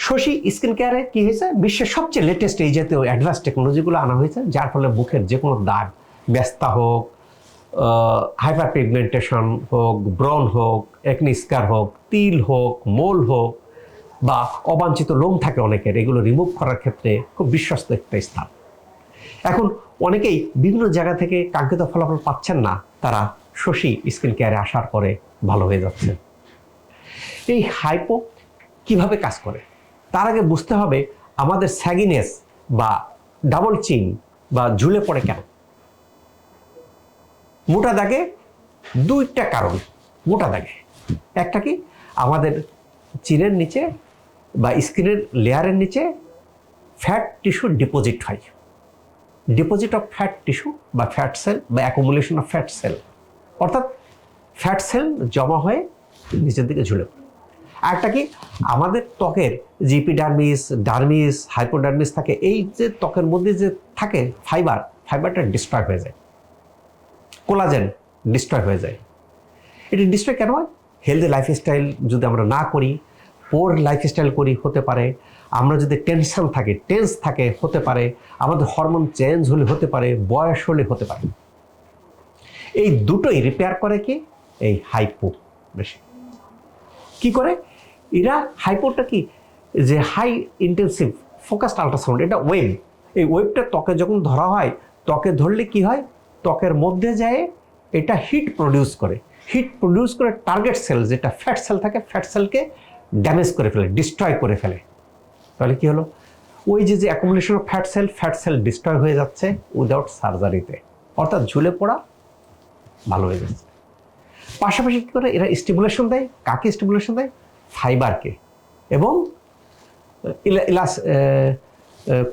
Shashi skin কেয়ারে কি হয়েছে, বিশ্বের সবচেয়ে লেটেস্ট এই জাতীয় অ্যাডভান্স টেকনোলজিগুলো আনা হয়েছে, যার ফলে মুখের যে কোনো দাগ, ব্যস্তা হোক, হাইপার পিগমেন্টেশন হোক, ব্রণ হোক, একনি স্কার হোক, তিল হোক, মোল হোক, বা অবাঞ্ছিত লোম থাকে অনেকের, এগুলো রিমুভ করার ক্ষেত্রে খুব বিশ্বস্ত একটা স্থান। এখন অনেকেই বিভিন্ন জায়গা থেকে কাঙ্ক্ষিত ফলাফল পাচ্ছেন না, তারা শশী স্কিন কেয়ারে আসার পরে ভালো হয়ে যাচ্ছে। এই হাইপো কিভাবে কাজ করে তার আগে বুঝতে হবে আমাদের স্যাগিনেস বা ডাবল চিন বা ঝুলে পড়ে কেন। মোটা দাগে দুইটা কারণ মোটা দাগে। একটা কি, আমাদের চিনের নিচে বা স্কিনের লেয়ারের নিচে ফ্যাট টিস্যু ডিপোজিট হয়। ডিপোজিট অফ ফ্যাট টিস্যু বা ফ্যাট সেল বা অ্যাকুমুলেশন অফ ফ্যাট সেল, অর্থাৎ ফ্যাট সেল জমা হয়ে নিচের দিকে ঝুলে পড়ে। আরেকটা কি, আমাদের ত্বকের যে এপিডার্মিস, ডার্মিস, হাইপোডার্মিস থাকে, এই যে ত্বকের মধ্যে যে থাকে ফাইবারটা ডিস্ট্রয় হয়ে যায়, কোলাজেন ডিস্ট্রয় হয়ে যায়। এটি ডিস্ট্রয় কেন হয়? হেলদি লাইফস্টাইল যদি আমরা না করি, পোর লাইফস্টাইল করি হতে পারে, আমরা যদি টেনস থাকে হতে পারে, আমাদের হরমোন চেঞ্জ হলে হতে পারে, বয়স হলে হতে পারে। এই দুটোই রিপেয়ার করে কি এই হাইপো বেশি। কি করে এরা? হাইপোটা কি, যে হাই ইন্টেন্সিভ ফোকাসড আল্ট্রাসাউন্ড, এটা ওয়েভ। এই ওয়েভটা ত্বকে যখন ধরা হয়, ত্বকে ধরলে কি হয়, ত্বকের মধ্যে যায় এটা হিট প্রডিউস করে টার্গেট সেল, যেটা ফ্যাট সেল থাকে, ফ্যাট সেলকে ড্যামেজ করে ফেলে, ডিস্ট্রয় করে ফেলে। তাহলে কি হলো, ওই যে accumulation of fat sell destroy হয়ে যাচ্ছে উইদাউট সার্জারিতে, অর্থাৎ ঝুলে পড়া ভালো হয়ে যাচ্ছে। পাশাপাশি কী করে এরা স্টিমুলেশন দেয়, কাকে স্টিমুলেশন দেয়? ফাইবারকে, এবং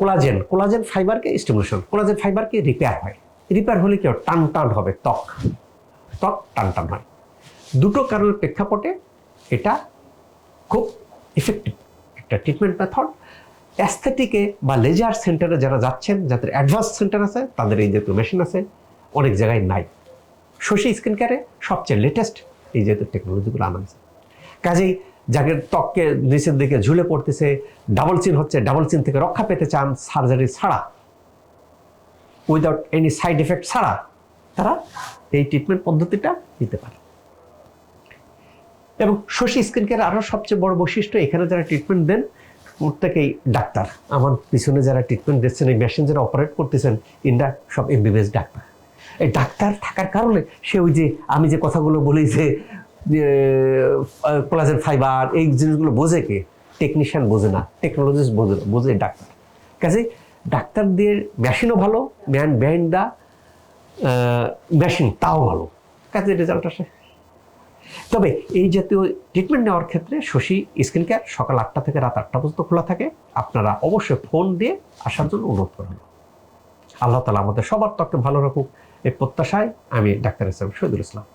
কোলাজেন ফাইবারকে স্টিমুলেশন, কোলাজেন ফাইবারকে রিপেয়ার হয়। রিপেয়ার হলে কি হয়? টান হবে, ত্বক টান হয়। দুটো কারণের প্রেক্ষাপটে এটা খুব ইফেক্টিভ একটা ট্রিটমেন্ট মেথড। অ্যাস্থেটিকে বা লেজার সেন্টারে যারা যাচ্ছেন, যাদের অ্যাডভান্স সেন্টার আছে, তাদের এই যেহেতু মেশিন আছে, অনেক জায়গায় নাই। শশী স্কিন কেয়ারে সবচেয়ে লেটেস্ট এই যেহেতু টেকনোলজিগুলো আনা হয়েছে। কাজেই যাদের ত্বককে নিচের দিকে ঝুলে পড়তেছে, ডাবল চিন হচ্ছে, ডাবল চিন থেকে রক্ষা পেতে চান সার্জারি ছাড়া, উইদাউট এনি সাইড এফেক্ট ছাড়া, তারা এই ট্রিটমেন্ট পদ্ধতিটা নিতে পারে। এবং শশী স্কিন কেয়ার আরও সবচেয়ে বড় বৈশিষ্ট্য, এখানে যারা ট্রিটমেন্ট দেন প্রত্যেকেই ডাক্তার। আমার পিছনে যারা ট্রিটমেন্ট দিচ্ছেন, এই মেশিন যারা অপারেট করতেছেন, ইন্ডা সব এমবিবিএস ডাক্তার। এই ডাক্তার থাকার কারণে সে ওই যে আমি যে কথাগুলো বলি যে কোলাজেন ফাইবার, এই জিনিসগুলো বোঝে কে? টেকনিশিয়ান বোঝে না, টেকনোলজিস্ট বোঝে না, বোঝে ডাক্তার। কাজে ডাক্তার দিয়ে মেশিনও ভালো, ম্যান বিহাইন্ড দ্য মেশিন তাও ভালো, কাজে রেজাল্ট আসে। তবে এই জাতীয় ট্রিটমেন্ট নেওয়ার ক্ষেত্রে শশী স্কিন কেয়ার সকাল 8টা থেকে রাত 8টা পর্যন্ত খোলা থাকে। আপনারা অবশ্যই ফোন দিয়ে আসার জন্য অনুরোধ করবেন। আল্লাহ তাআলা আমাদের সবার ত্বককে ভালো রাখুক, এই প্রত্যাশায় আমি ডাক্তার শহীদুল ইসলাম।